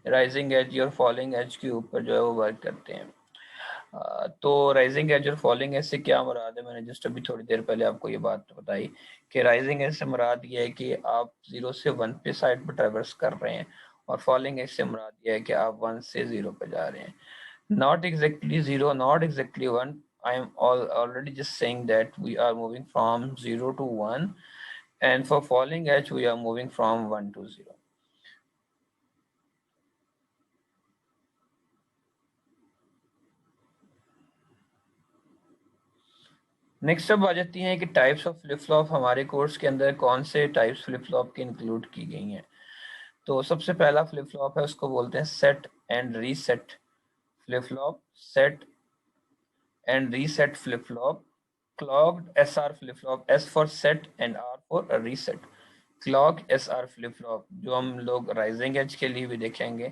Rising as और falling edge के ऊपर जो है वो वर्क करते हैं। तो राइजिंग एज और फॉलिंग एज से क्या मुराद है, मैंने जस्ट अभी थोड़ी देर पहले आपको ये बात बताई कि राइजिंग एज से मुराद ये है कि आप 0 से 1 पे साइड पर ट्रेवर्स कर रहे हैं, और फॉलिंग एज से मुराद ये है कि आप 1 से 0 पे जा रहे हैं। Not exactly 0, not exactly 1. I am already just saying that we are moving from 0 to 1, and for falling edge we are moving from 1 to 0. Next अब आ जाती हैं कि टाइप्स ऑफ फ्लिप फ्लॉप हमारे कोर्स के अंदर कौन से टाइप्स फ्लिप फ्लॉप की इंक्लूड की गई हैं। तो सबसे पहला फ्लिप फ्लॉप है, उसको बोलते हैं set and reset flip flop. Set and reset flip flop. Clocked SR flip flop, S for set and R for reset. Clock SR flip flop जो हम लोग राइजिंग एज के लिए भी देखेंगे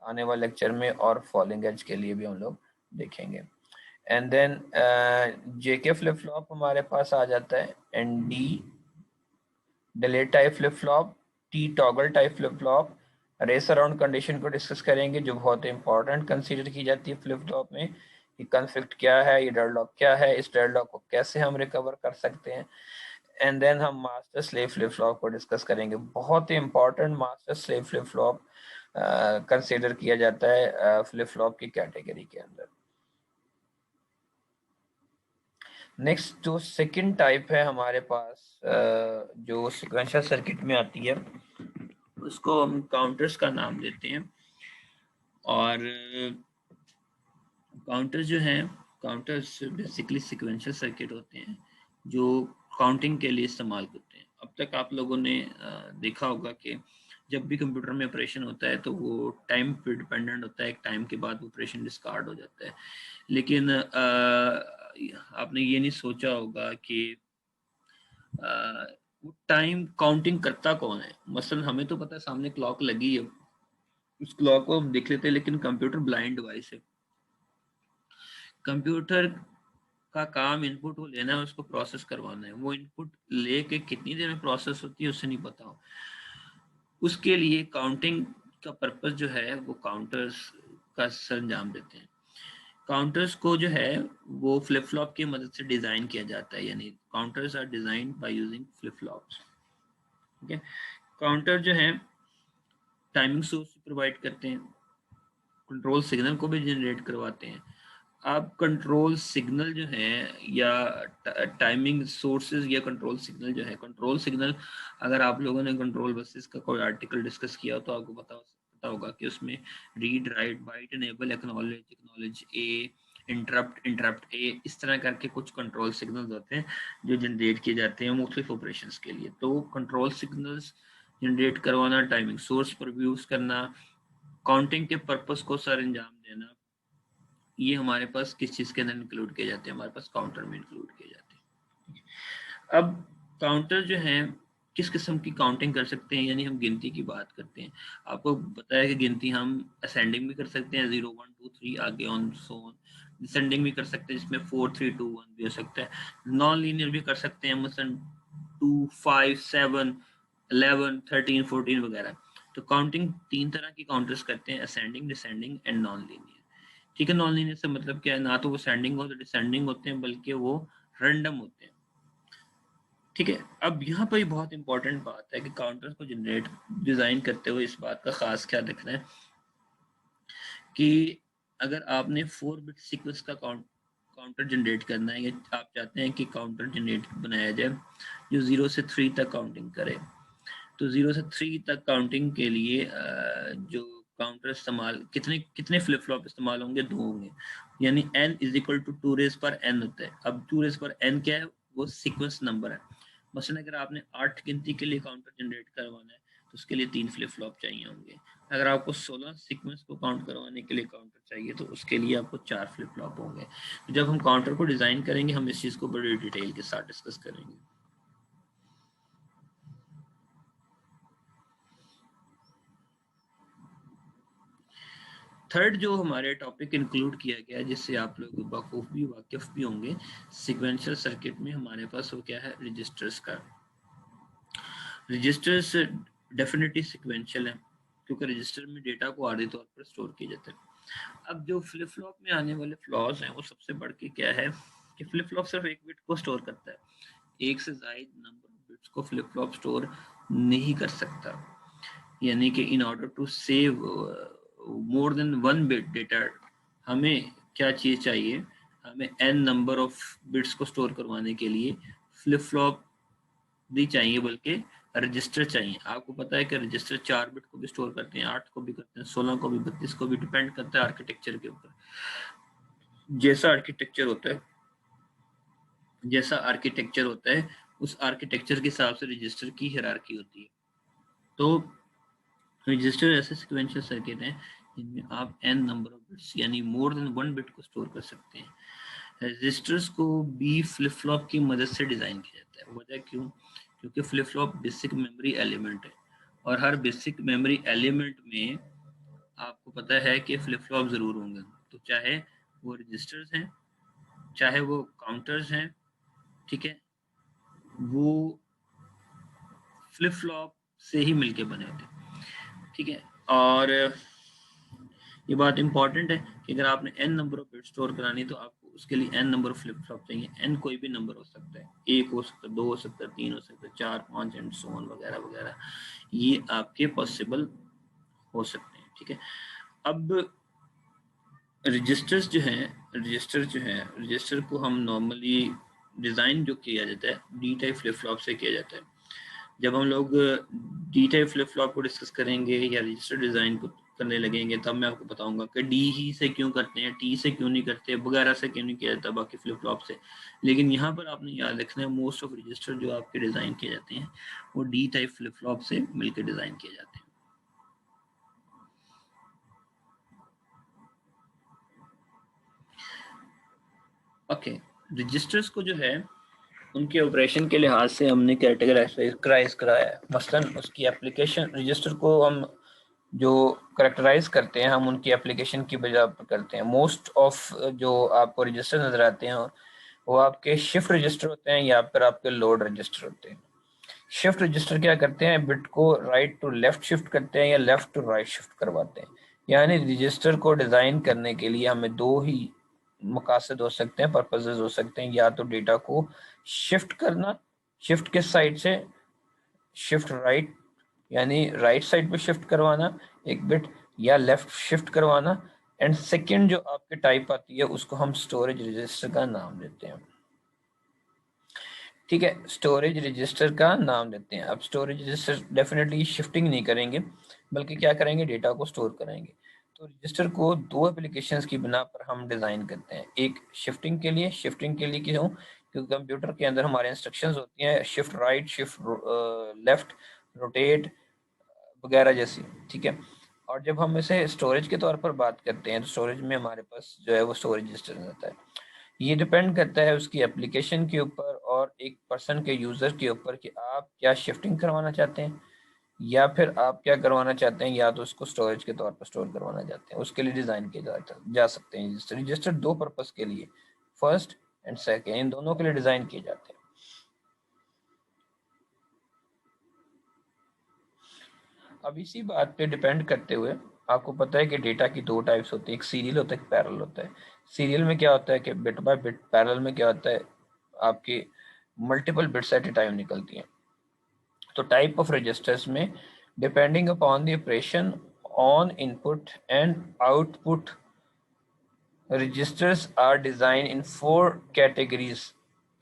आने वाले लेक्चर में, और फॉलिंग एज के लिए भी हम लोग देखेंगे। And then JK flip flop हमारे पास आ जाता है, and D delay type flip flop, T toggle type flip flop. Race around condition को डिस्कस करेंगे जो बहुत इंपॉर्टेंट कंसीडर की जाती है फ्लिप फ्लॉप में, कि कन्फ्लिक्ट क्या है, ये डेडलॉक क्या है, इस डेडलॉक को कैसे हम रिकवर कर सकते हैं। एंड देन हम मास्टर स्लेव फ्लिप फ्लॉप को डिस्कस करेंगे, बहुत ही important master slave flip flop consider किया जाता है फ्लिप फ्लॉप की कैटेगरी के अंदर। नेक्स्ट जो सेकंड टाइप है हमारे पास जो सीक्वेंशियल सर्किट में आती है, उसको हम काउंटर्स का नाम देते हैं। और काउंटर्स जो हैं, काउंटर्स बेसिकली सीक्वेंशियल सर्किट होते हैं जो काउंटिंग के लिए इस्तेमाल होते हैं। अब तक आप लोगों ने देखा होगा कि जब भी कंप्यूटर में ऑपरेशन होता है तो वो टाइम पे डिपेंडेंट होता है, एक टाइम के बाद ऑपरेशन डिस्कार्ड हो जाता है। लेकिन आपने ये नहीं सोचा होगा कि वो टाइम काउंटिंग करता कौन है। मसलन हमें तो पता है सामने क्लॉक लगी है, उस क्लॉक को हम देख लेते हैं, लेकिन कंप्यूटर ब्लाइंड डिवाइस है। कंप्यूटर का काम इनपुट वो लेना है, उसको प्रोसेस करवाना है। वो इनपुट लेके कितनी देर में प्रोसेस होती है उससे नहीं पता हो। उसके लिए काउंटिंग का पर्पस जो है वो काउंटर्स का सरंजाम देते हैं। काउंटर्स को जो है वो फ्लिप फ्लॉप की मदद से डिज़ाइन किया जाता है, यानी counters are designed by using flip flops. ठीक है, काउंटर जो है टाइमिंग सोर्स प्रोवाइड करते हैं, कंट्रोल सिग्नल को भी जनरेट करवाते हैं। अब कंट्रोल सिग्नल जो है या टाइमिंग सोर्सेज या कंट्रोल सिग्नल जो है, कंट्रोल सिग्नल अगर आप लोगों ने कंट्रोल बसेस का कोई आर्टिकल डिस्कस किया तो आपको पता होगा कि उसमें read write byte enable acknowledge acknowledge A interrupt A, इस तरह करके कुछ कंट्रोल सिग्नल्स होते हैं जो जनरेट किए जाते हैं मुख्तलिफ ऑपरेशंस के लिए। तो कंट्रोल सिग्नल्स जनरेट करवाना, टाइमिंग सोर्स पर यूज करना, काउंटिंग के पर्पस को सर अंजाम देना, ये हमारे पास किस चीज़ के अंदर इंक्लूड किए जाते हैं, हमारे पास काउंटर में इंक्लूड किए जाते हैं। अब काउंटर जो है किस किस्म की काउंटिंग कर सकते हैं, यानी हम गिनती की बात करते हैं। आपको बताया कि गिनती हम असेंडिंग भी कर सकते हैं, 0 1 2 3 आगे ऑन सो ऑन। डिसेंडिंग भी कर सकते हैं जिसमें 4 3 2 1 भी हो सकता है। नॉन लीनियर भी कर सकते हैं, मसलन 2 5 7 11 13 14 वगैरह। तो काउंटिंग 3 तरह की काउंटर्स करते हैं, ascending, descending and non linear. ठीक है, नॉन लीनियर से मतलब क्या है, ना तो वो सेंडिंग हो तो डिसेंडिंग होते हैं, बल्कि वो रैंडम होते हैं। ठीक है, अब यहाँ पर बहुत इंपॉर्टेंट बात है कि काउंटर्स को जनरेट डिजाइन करते हुए इस बात का खास ख्याल रखना है कि अगर आपने 4 बिट सीक्वेंस का काउंटर जनरेट करना है, या आप चाहते हैं कि काउंटर जनरेट बनाया जाए जो 0 से 3 तक काउंटिंग करे, तो 0 से 3 तक काउंटिंग के लिए जो काउंटर इस्तेमाल कितने कितने फ्लिप फ्लॉप इस्तेमाल होंगे, 2 होंगे, यानी n is equal to 2 raise पर n होता है। अब 2 रेज पर n क्या है, वो सीक्वेंस नंबर है। मसलन अगर आपने 8 गिनती के लिए काउंटर जनरेट करवाना है तो उसके लिए 3 फ्लिप फ्लॉप चाहिए होंगे। अगर आपको 16 सीक्वेंस को काउंट करवाने के लिए काउंटर चाहिए तो उसके लिए आपको 4 फ्लिप फ्लॉप होंगे। तो जब हम काउंटर को डिज़ाइन करेंगे हम इस चीज़ को बड़ी डिटेल के साथ डिस्कस करेंगे। थर्ड जो हमारे टॉपिक इंक्लूड किया गया जिससे आप लोग वाकूफ भी वाकिफ भी होंगे सीक्वेंशियल सर्किट में, हमारे पास वो क्या है, रजिस्टर्स का। रजिस्टर्स डेफिनेटली सीक्वेंशियल है क्योंकि रजिस्टर में डेटा को आर्धी तौर पर स्टोर किया जाता है। अब जो फ्लिप फ्लॉप में आने वाले फ्लॉज हैं वो सबसे बढ़ के क्या है कि फ्लिप फ्लॉप सिर्फ एक बिट को स्टोर करता है, एक से ज्यादा नंबर ऑफ बिट्स को फ्लिप फ्लॉप स्टोर नहीं कर सकता। यानी कि in order to save more than one bit data, हमें क्या चीज चाहिए, हमें n नंबर ऑफ बिट्स को स्टोर करवाने के लिए फ्लिप फ्लॉप नहीं चाहिए बल्कि रजिस्टर चाहिए। आपको पता है कि रजिस्टर 4 बिट को भी स्टोर करते हैं, 8 को भी करते हैं, 16 को भी, 32 को भी, डिपेंड करता है आर्किटेक्चर के ऊपर। जैसा आर्किटेक्चर होता है उस आर्किटेक्चर के हिसाब से रजिस्टर की हायरार्की होती है। तो रजिस्टर ऐसे सिक्वेंशियल सर्किट हैं जिनमें आप n नंबर ऑफ बिट्स यानी मोर देन 1 बिट को स्टोर कर सकते हैं। रजिस्टर्स को भी फ्लिप फ्लॉप की मदद से डिजाइन किया जाता है। वजह क्यों? क्योंकि flip flop basic memory element है और हर बेसिक मेमोरी एलिमेंट में आपको पता है कि फ्लिप फ्लॉप जरूर होंगे। तो चाहे वो रजिस्टर्स हैं, चाहे वो काउंटर्स हैं, ठीक है, वो फ्लिप फ्लॉप से ही मिलके बने होते हैं, ठीक है। और ये बात इंपॉर्टेंट है कि अगर आपने n number of bit store करानी तो आपको उसके लिए n number of flip flop चाहिए। n कोई भी नंबर हो सकता है, 1 हो सकता है, 2 हो सकता है, 3 हो सकता है, 4, 5 एंड सो ऑन वगैरह वगैरह, ये आपके पॉसिबल हो सकते हैं, ठीक है। अब रजिस्टर जो है, हम नॉर्मली डिज़ाइन जो किया जाता है डी टाइप फ्लिप फ्लॉप से किया जाता है। जब हम लोग डी टाइप फ्लिप फ्लॉप को डिस्कस करेंगे या रजिस्टर डिज़ाइन को करने लगेंगे तब मैं आपको बताऊंगा कि डी ही से क्यों करते हैं, टी से क्यों नहीं करते, वगैरह से क्यों नहीं किया जाता बाकी फ्लिप फ्लॉप से। लेकिन यहाँ पर आपने याद रखना है मोस्ट ऑफ रजिस्टर जो आपके डिज़ाइन किए जाते हैं वो डी टाइप फ्लिप फ्लॉप से मिलकर डिज़ाइन किए जाते हैं। ओके, रजिस्टर्स को जो है उनके ऑपरेशन के लिहाज से हमने कैटेगराइज कराया है। मसलन उसकी एप्लीकेशन, रजिस्टर को हम जो करेक्टराइज करते हैं हम उनकी एप्लीकेशन की वजह पर करते हैं। मोस्ट ऑफ जो आपको रजिस्टर नजर आते हैं वो आपके शिफ्ट रजिस्टर होते हैं या फिर आपके लोड रजिस्टर होते हैं। शिफ्ट रजिस्टर क्या करते हैं, बिट को राइट टू लेफ्ट शिफ्ट करते हैं या लेफ्ट टू राइट शिफ्ट करवाते हैं। यानी रजिस्टर को डिज़ाइन करने के लिए हमें दो ही मकासद हो सकते हैं, पर्पसेस हो सकते हैं, या तो डेटा को शिफ्ट करना, शिफ्ट किस साइड से, शिफ्ट राइट यानी राइट साइड पे शिफ्ट करवाना एक बिट, या लेफ्ट शिफ्ट करवाना। एंड सेकंड जो आपके टाइप आती है उसको हम स्टोरेज रजिस्टर का नाम देते हैं, ठीक है, स्टोरेज रजिस्टर का नाम देते हैं। अब स्टोरेज रजिस्टर डेफिनेटली शिफ्टिंग नहीं करेंगे बल्कि क्या करेंगे, डेटा को स्टोर करेंगे। तो रजिस्टर को दो एप्लीकेशंस की बिना पर हम डिज़ाइन करते हैं। एक शिफ्टिंग के लिए क्यों? क्योंकि कंप्यूटर के अंदर हमारे इंस्ट्रक्शंस होती हैं shift right, shift left, rotate वगैरह जैसी, ठीक है। और जब हम इसे स्टोरेज के तौर पर बात करते हैं तो स्टोरेज में हमारे पास जो है वो स्टोरेज रजिस्टर रहता है। ये डिपेंड करता है उसकी एप्लीकेशन के ऊपर और एक पर्सन के यूज़र के ऊपर कि आप क्या शिफ्टिंग करवाना चाहते हैं या फिर आप क्या करवाना चाहते हैं, या तो उसको स्टोरेज के तौर पर स्टोर करवाना चाहते हैं। उसके लिए डिज़ाइन किए जा सकते हैं रजिस्टर दो पर्पज़ के लिए, फर्स्ट एंड सेकेंड, इन दोनों के लिए डिज़ाइन किए जाते हैं। अब इसी बात पे डिपेंड करते हुए आपको पता है कि डेटा की दो टाइप्स होती है, एक सीरियल होता है, एक पैरेलल होता है। सीरियल में क्या होता है कि बिट बाय बिट, पैरेलल में क्या होता है आपकी multiple bits at a time निकलती हैं। तो टाइप ऑफ रजिस्टर्स में depending upon the operation on input and output, registers are design in 4 categories.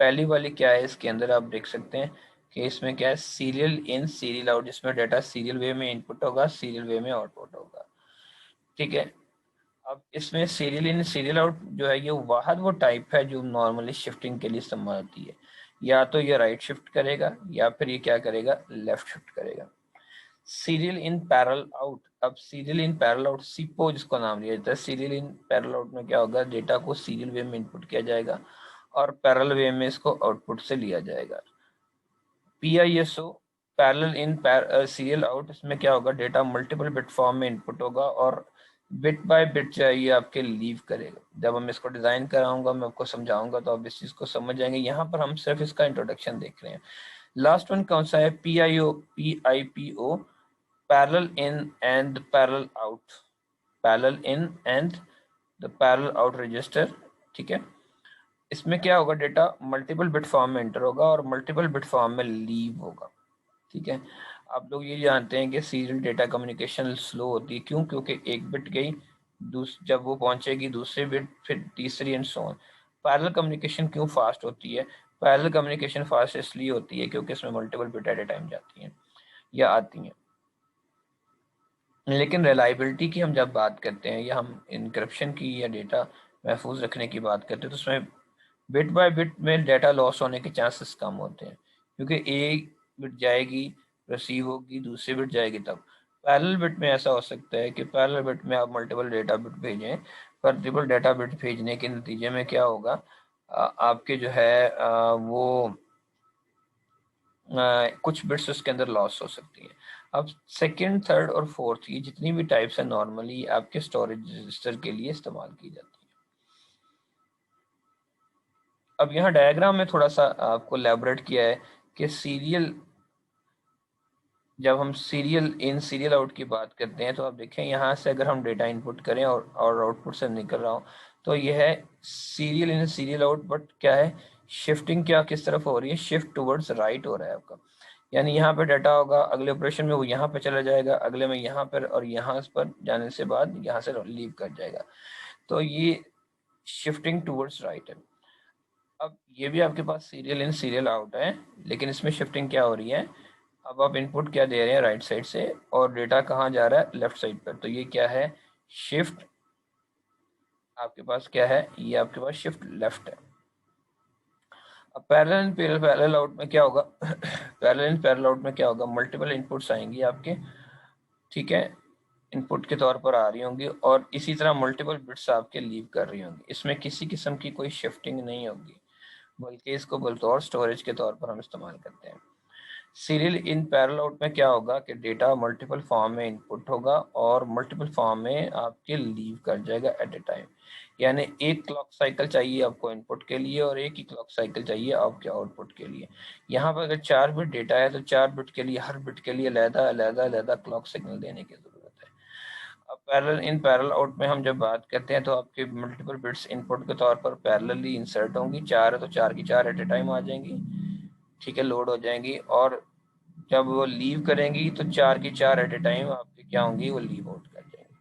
पहली वाली क्या है, इसके अंदर आप देख सकते हैं कि इसमें क्या है, सीरियल इन सीरियल आउट, जिसमें डाटा सीरियल वे में इनपुट होगा, सीरियल वे में आउटपुट होगा, ठीक है। अब इसमें सीरियल इन सीरियल आउट जो है ये वाहद वो टाइप है जो नॉर्मली शिफ्टिंग के लिए इस्तेमाल होती है। या तो ये राइट शिफ्ट करेगा या फिर ये क्या करेगा, लेफ्ट शिफ्ट करेगा। सीरियल इन पैरेलल आउट, अब सीरियल इन पैरेलल आउट, सीपो जिसको नाम दिया जाता है, सीरियल इन पैरेलल आउट में क्या होगा, डेटा को सीरियल वे में इनपुट किया जाएगा और पैरेलल वे में इसको आउटपुट से लिया जाएगा। PISO, parallel in serial out, इसमें क्या होगा, डेटा मल्टीपल बिट फॉर्म में इनपुट होगा और बिट बाय बिट चाहिए आपके लीव करेगा। जब हम इसको डिज़ाइन कराऊंगा मैं आपको समझाऊंगा तो आप इस चीज़ को समझ जाएंगे। यहाँ पर हम सिर्फ इसका इंट्रोडक्शन देख रहे हैं। लास्ट वन कौन सा है, PIPO, parallel in and parallel out, parallel in and the parallel out register, ठीक है। इसमें क्या होगा, डेटा मल्टीपल बिट फॉर्म में एंटर होगा और मल्टीपल बिट फॉर्म में लीव होगा, ठीक है। आप लोग ये जानते हैं कि सीरियल डेटा कम्युनिकेशन स्लो होती है, क्यों? क्योंकि एक बिट गई, जब वो पहुंचेगी दूसरी बिट, फिर तीसरी and so on. Parallel communication क्यों फास्ट होती है? पैरेलल कम्युनिकेशन फास्ट इसलिए होती है क्योंकि इसमें multiple bit at a time जाती हैं या आती हैं। लेकिन रिलायबिलिटी की हम जब बात करते हैं या हम इनक्रिप्शन की या डेटा महफूज रखने की बात करते हैं तो उसमें बिट बाय बिट में डेटा लॉस होने के चांसेस कम होते हैं, क्योंकि एक बिट जाएगी, रिसीव होगी, दूसरी बिट जाएगी तब। पैरेलल बिट में ऐसा हो सकता है कि पैरेलल बिट में आप मल्टीपल डेटा बिट भेजें, पर मल्टीपल डेटा बिट भेजने के नतीजे में क्या होगा, आपके जो है वो कुछ बिट्स उसके अंदर लॉस हो सकती है। अब सेकंड, थर्ड और फोर्थ, ये जितनी भी टाइप्स है नॉर्मली आपके स्टोरेज रजिस्टर के लिए इस्तेमाल की जाती है। अब यहाँ डायग्राम में थोड़ा सा आपको एलैबोरेट किया है कि सीरियल, जब हम सीरियल इन सीरियल आउट की बात करते हैं तो आप देखें यहाँ से अगर हम डेटा इनपुट करें और आउटपुट से निकल रहा हो तो यह है serial in serial out, but क्या है, शिफ्टिंग क्या किस तरफ हो रही है, शिफ्ट टुवर्ड्स राइट हो रहा है आपका। यानी यहाँ पे डाटा होगा, अगले ऑपरेशन में वो यहाँ पे चला जाएगा, अगले में यहाँ पर, और यहाँ पर जाने से बाद यहाँ से लीव कर जाएगा। तो ये शिफ्टिंग टुवर्ड्स राइट है। अब ये भी आपके पास सीरियल इन सीरियल आउट है, लेकिन इसमें शिफ्टिंग क्या हो रही है, अब आप इनपुट क्या दे रहे हैं राइट साइड से और डेटा कहाँ जा रहा है, लेफ्ट साइड पर। तो ये क्या है, शिफ्ट, आपके पास क्या है, ये आपके पास शिफ्ट लेफ्ट है। अब पैरेलल पैरेलल आउट में क्या होगा पैरेलल पैरेलल आउट में क्या होगा, मल्टीपल इनपुट्स आएंगी आपके, ठीक है, इनपुट के तौर पर आ रही होंगी और इसी तरह मल्टीपल बिट्स आपके लीव कर रही होंगी। इसमें किसी किस्म की कोई शिफ्टिंग नहीं होगी, बल्कि इसको बतौर स्टोरेज के तौर पर हम इस्तेमाल करते हैं। सीरियल इन पैरेलल आउट में क्या होगा कि डेटा मल्टीपल फॉर्म में इनपुट होगा और मल्टीपल फॉर्म में आपके लीव कर जाएगा एट ए टाइम। यानी एक क्लॉक साइकिल चाहिए आपको इनपुट के लिए और एक ही क्लॉक साइकिल चाहिए आपके आउटपुट के लिए। यहाँ पर अगर 4 बिट डेटा है तो 4 बिट के लिए, हर बिट के लिए अलग अलग क्लॉक सिग्नल देने की जरूरत है। अब पैरेलल इन पैरेलल आउट में हम जब बात करते हैं तो आपके मल्टीपल बिट्स इनपुट के तौर पर पैरेलली इंसर्ट होंगी। 4 है तो 4 की 4 एट ए टाइम आ जाएंगी, ठीक है, लोड हो जाएंगी। और जब वो लीव करेंगी तो 4 की 4 एट ए टाइम आपकी क्या होंगी, वो लीव आउट कर जाएंगी।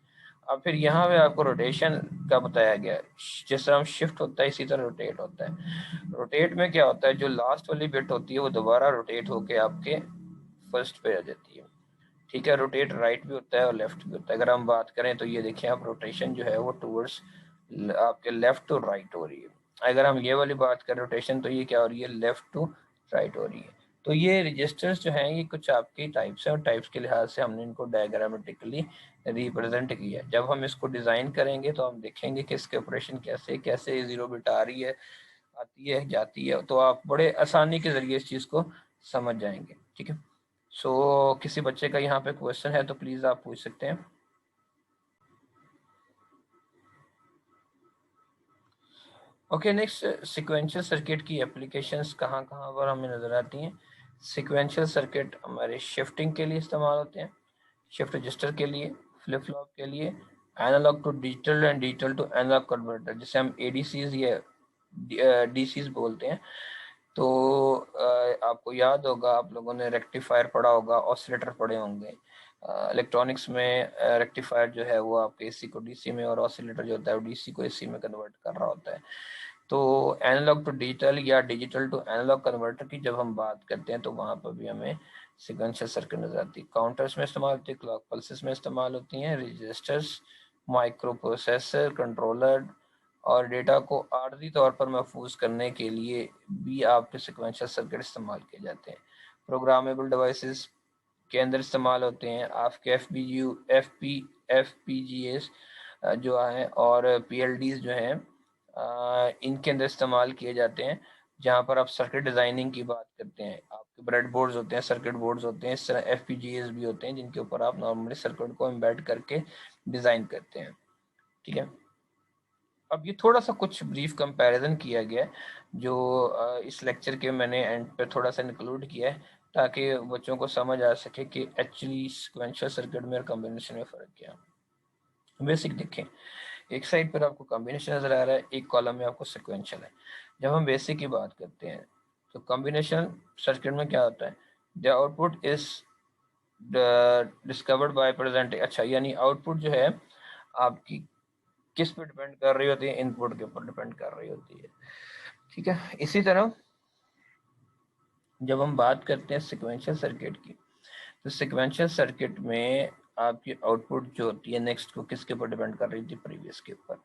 अब फिर यहाँ पे आपको रोटेशन का बताया गया है, जिस तरह शिफ्ट होता है इसी तरह रोटेट होता है। रोटेट में क्या होता है, जो लास्ट वाली बिट होती है वो दोबारा रोटेट होके आपके फर्स्ट पे आ जाती है, ठीक है। रोटेट राइट भी होता है और लेफ्ट भी होता है। अगर हम बात करें तो ये देखिए आप, रोटेशन जो है वो टूवर्ड्स आपके लेफ्ट टू राइट हो रही है। अगर हम ये वाली बात करें रोटेशन, तो ये क्या हो रही है, लेफ्ट टू राइट हो रही है। तो ये रजिस्टर्स जो हैं ये कुछ आपकी टाइप्स हैं और टाइप्स के लिहाज से हमने इनको डायग्रामेटिकली रिप्रेजेंट किया है। जब हम इसको डिज़ाइन करेंगे तो हम देखेंगे कि इसके ऑपरेशन कैसे कैसे जीरो बिट आ रही है, आती है, जाती है, तो आप बड़े आसानी के ज़रिए इस चीज़ को समझ जाएंगे, ठीक है। सो किसी बच्चे का यहाँ पे क्वेश्चन है तो प्लीज़ आप पूछ सकते हैं। ओके, नेक्स्ट, सिक्वेंशियल सर्किट की एप्लीकेशंस कहाँ कहाँ पर हमें नज़र आती हैं। सिक्वेंशियल सर्किट हमारे शिफ्टिंग के लिए इस्तेमाल होते हैं, शिफ्ट रजिस्टर के लिए, फ्लिप फ्लॉप के लिए, analog to digital and digital to analog converter, जिसे हम एडीसीज या डीसीज बोलते हैं। तो आपको याद होगा, आप लोगों ने रेक्टिफायर पढ़ा होगा, ऑसिलेटर पढ़े होंगे। इलेक्ट्रॉनिक्स में रेक्टिफायर जो है वो आपके एसी को डीसी में, और ऑसिलेटर जो होता है वो डीसी को एसी में कन्वर्ट कर रहा होता है। तो एनालॉग टू डिजिटल या डिजिटल टू एनालॉग कन्वर्टर की जब हम बात करते हैं तो वहाँ पर भी हमें सिक्वेंशियल सर्किट नजर आती है। काउंटर्स में इस्तेमाल होती है, क्लॉक पल्सेस में इस्तेमाल होती हैं, रजिस्टर्स, माइक्रो प्रोसेसर, कंट्रोलर, और डेटा को आर्जी तौर पर महफूज करने के लिए भी आपके सिक्वेंशियल सर्किट इस्तेमाल किए जाते हैं। प्रोग्रामेबल डिवाइसेस के अंदर इस्तेमाल होते हैं आपके एफ पी जी एस जो हैं और पी एल डीज जो हैं, इनके अंदर इस्तेमाल किए जाते हैं। जहाँ पर आप सर्किट डिज़ाइनिंग की बात करते हैं, आपके ब्रेड बोर्ड्स होते हैं, सर्किट बोर्ड्स होते हैं, इस तरह एफ पी जी एस भी होते हैं जिनके ऊपर आप नॉर्मली सर्किट को एम्बेड करके डिज़ाइन करते हैं, ठीक है। अब ये थोड़ा सा कुछ ब्रीफ कंपैरिजन किया गया है जो इस लेक्चर के मैंने एंड पे थोड़ा सा इंक्लूड किया है, ताकि बच्चों को समझ आ सके कि एक्चुअली सिक्वेंशियल सर्किट में और कॉम्बिनेशन में फ़र्क क्या है। बेसिक देखें, एक साइड पर आपको कॉम्बिनेशन नज़र आ रहा है, एक कॉलम में आपको सिक्वेंशियल है। जब हम बेसिक की बात करते हैं तो कॉम्बिनेशन सर्किट में क्या होता है, the output is discovered by present. अच्छा, यानी आउटपुट जो है आपकी किस पे डिपेंड कर रही होती है, इनपुट के ऊपर डिपेंड कर रही होती है। ठीक है, इसी तरह जब हम बात करते हैं सिक्वेंशियल सर्किट की, तो सिक्वेंशियल सर्किट में आपकी आउटपुट जो होती है नेक्स्ट को किसके ऊपर डिपेंड कर रही थी, प्रीवियस के ऊपर।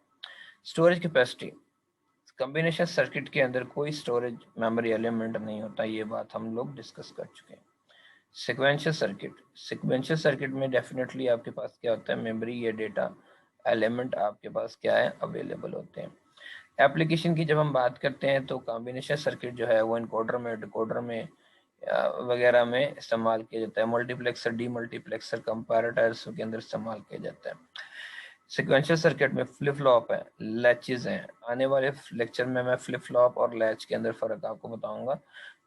स्टोरेज कैपेसिटी, कॉम्बिनेशन सर्किट के अंदर कोई स्टोरेज मेमोरी एलिमेंट नहीं होता, ये बात हम लोग डिस्कस कर चुके हैं। सिक्वेंशियल सर्किट में डेफिनेटली आपके पास क्या होता है, मेमोरी या डेटा एलिमेंट आपके पास क्या है, अवेलेबल होते हैं। एप्लीकेशन की जब हम बात करते हैं तो कॉम्बिनेशन सर्किट जो है वो इनकोडर में, डिकोडर में वगैरह में इस्तेमाल किया जाता है। मल्टीप्लेक्सर, डी मल्टीप्लेक्सर, कंपैरेटर्स के अंदर इस्तेमाल किया जाता है। सिक्वेंशियल सर्किट में फ्लिप फ्लॉप है, लैचेस हैं। आने वाले लेक्चर में मैं फ्लिप फ्लॉप और लैच के अंदर फ़र्क आपको बताऊंगा,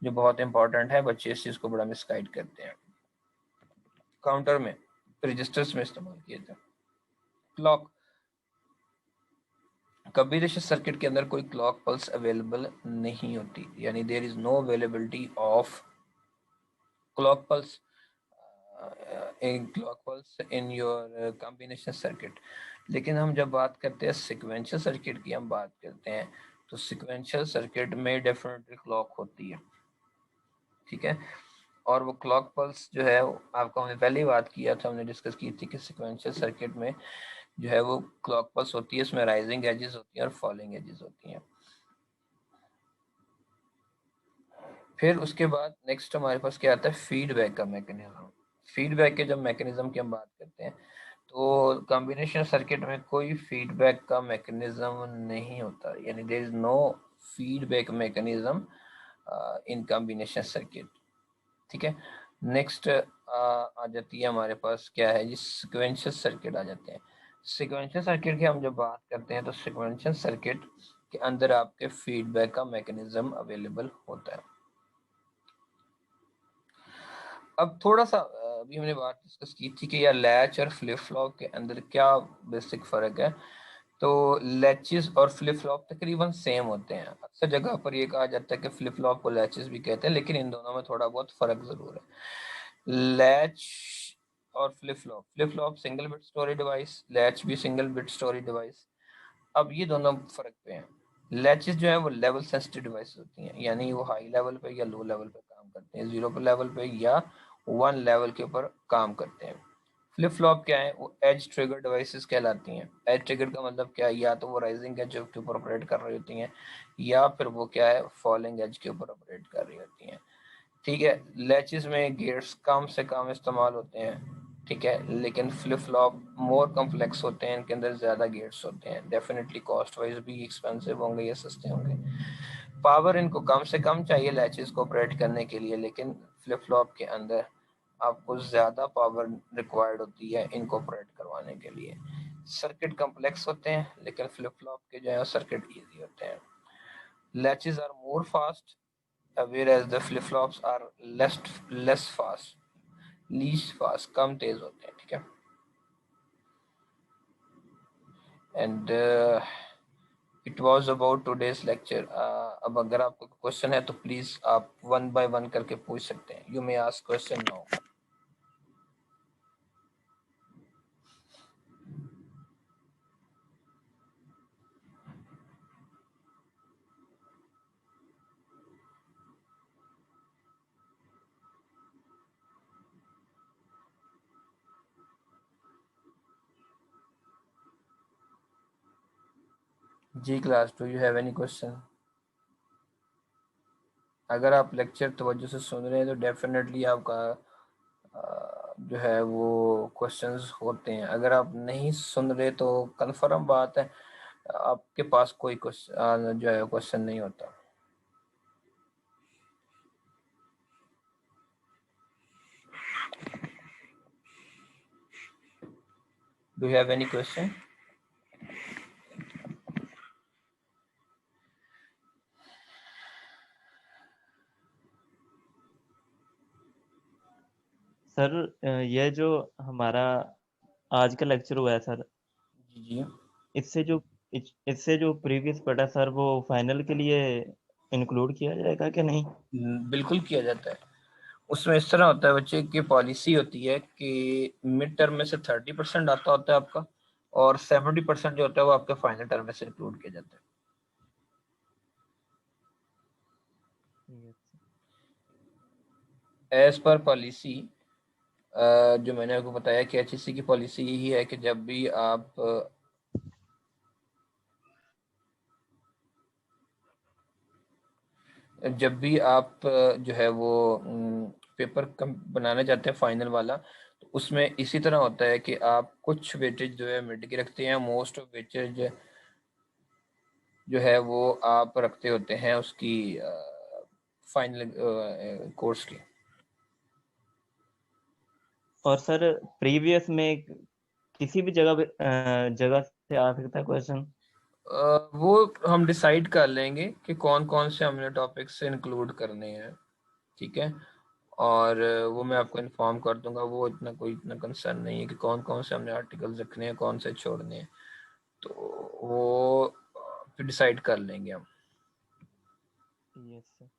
जो बहुत इंपॉर्टेंट है, बच्चे इस चीज़ को बड़ा मिसगाइड करते हैं। काउंटर में रजिस्टर्स में इस्तेमाल किए जाते हैं। क्लॉक, कॉम्बिनेशन सर्किट के अंदर कोई क्लॉक पल्स अवेलेबल नहीं होती, यानी there is no availability of clock pulse in your combination circuit. लेकिन हम जब बात करते हैं सिक्वेंशियल सर्किट की, हम बात करते हैं तो सिक्वेंशियल सर्किट में डेफिनेटली क्लॉक होती है। ठीक है, और वो क्लॉक पल्स जो है आपको हमने पहले ही बात किया था, हमने डिस्कस की थी कि सिक्वेंशियल सर्किट में जो है वो क्लॉक पल्स होती है, इसमें राइजिंग एजेस होती हैं और फॉलिंग एजेस होती हैं। फिर उसके बाद नेक्स्ट हमारे पास क्या आता है, फीडबैक का मैकेनिज्म। फीडबैक के जब मैकेनिज्म की हम बात करते हैं तो कॉम्बिनेशन सर्किट में कोई फीडबैक का मैकेनिज्म नहीं होता, यानी there is no feedback mechanism in combination circuit. ठीक है, नेक्स्ट आ जाती है हमारे पास क्या है जी, सिक्वेंशियल सर्किट आ जाते हैं। सिक्वेंशियल सर्किट की हम जब बात करते हैं तो सिक्वेंशियल सर्किट के अंदर आपके फीडबैक का मैकेनिज्म अवेलेबल होता है। अब थोड़ा सा अभी हमने बात डिस्कस की थी कि यार लैच और फ्लिप फ्लॉप के अंदर क्या बेसिक फ़र्क है। तो लैचेस और फ्लिप फ्लॉप तकरीबन सेम होते हैं। अक्सर जगह पर ये कहा जाता है कि फ्लिप फ्लॉप को लैचेस भी कहते हैं, लेकिन इन दोनों में थोड़ा बहुत फ़र्क ज़रूर है। लैच और flip flop single bit storage device, latch भी सिंगल बिट स्टोरेज डिवाइस। अब ये दोनों फ़र्क पे हैं। लैचेस जो है वो लेवल सेंसिटिव डिवाइस होती हैं, यानी वो हाई लेवल पे या लो लेवल पे काम करते हैं, 0 लेवल पे या 1 लेवल के ऊपर काम करते हैं। फ्लिप फ्लॉप क्या है, वो एज ट्रिगर डिवाइसेस कहलाती हैं। एज ट्रिगर का मतलब क्या है, या तो वो राइजिंग एज के ऊपर ऑपरेट कर रही होती हैं या फिर वो क्या है, फॉलिंग एज के ऊपर ऑपरेट कर रही होती हैं। ठीक है, लैचेस में गेट्स कम से कम इस्तेमाल होते हैं। ठीक है, लेकिन फ्लिप फ्लॉप मोर कॉम्प्लेक्स होते हैं, इनके अंदर ज़्यादा गेट्स होते हैं, डेफिनेटली कॉस्ट वाइज भी एक्सपेंसिव होंगे या सस्ते होंगे। पावर इनको कम से कम चाहिए लैचेस को ऑपरेट करने के लिए, लेकिन फ्लिप फ्लॉप के अंदर आपको ज़्यादा पावर रिक्वायर्ड होती है इनको ऑपरेट करवाने के लिए। सर्किट कॉम्प्लेक्स होते हैं, लेकिन फ्लिप फ्लॉप के जो है सर्किट ईजी होते हैं। Latches are more fast whereas the flip flops are less fast, least fast, कम तेज होते हैं। ठीक है, and it was about today's lecture. अब अगर आपको क्वेश्चन है तो प्लीज आप 1 by 1 करके पूछ सकते हैं। You may ask question now. जी class, do you have any question? अगर आप लेक्चर तवज्जो से सुन रहे हैं तो डेफिनेटली आपका जो है वो क्वेश्चंस होते हैं। अगर आप नहीं सुन रहे तो कंफर्म बात है आपके पास कोई क्वेश्चन जो है क्वेश्चन नहीं होता। Do you have any question? Sir ये जो हमारा आज का लेक्चर हुआ है सर, जी जी। इससे जो इससे जो प्रीवियस पढ़ा सर वो फाइनल के लिए इंक्लूड किया जाएगा कि नहीं? बिल्कुल किया जाता है। उसमें इस तरह होता है बच्चे की पॉलिसी होती है कि मिड टर्म में से 30% आता होता है आपका, और 70% जो होता है वो आपके फाइनल टर्म में से इंक्लूड किया जाता है। Yes. एज पर पॉलिसी, जो मैंने आपको बताया कि एचईसी की पॉलिसी यही है कि जब भी आप जो है वो पेपर कम बनाना चाहते हैं फाइनल वाला, तो उसमें इसी तरह होता है कि आप कुछ वेटेज जो है मिड की रखते हैं, मोस्ट ऑफ वेटेज जो है वो आप रखते होते हैं उसकी फाइनल कोर्स की। और सर प्रीवियस में किसी भी जगह से आ सकता है क्वेश्चन? वो हम डिसाइड कर लेंगे कि कौन कौन से हमने टॉपिक्स इंक्लूड करने हैं, ठीक है। और वो मैं यस आपको इन्फॉर्म कर दूंगा, वो इतना कंसर्न नहीं है कि कौन कौन से हमने आर्टिकल्स रखने हैं, कौन से छोड़ने हैं। तो वो फिर डिसाइड कर लेंगे हम। Yes sir.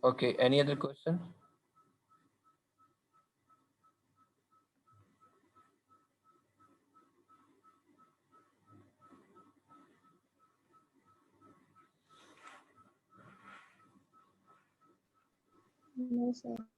Okay, any other question? No sir.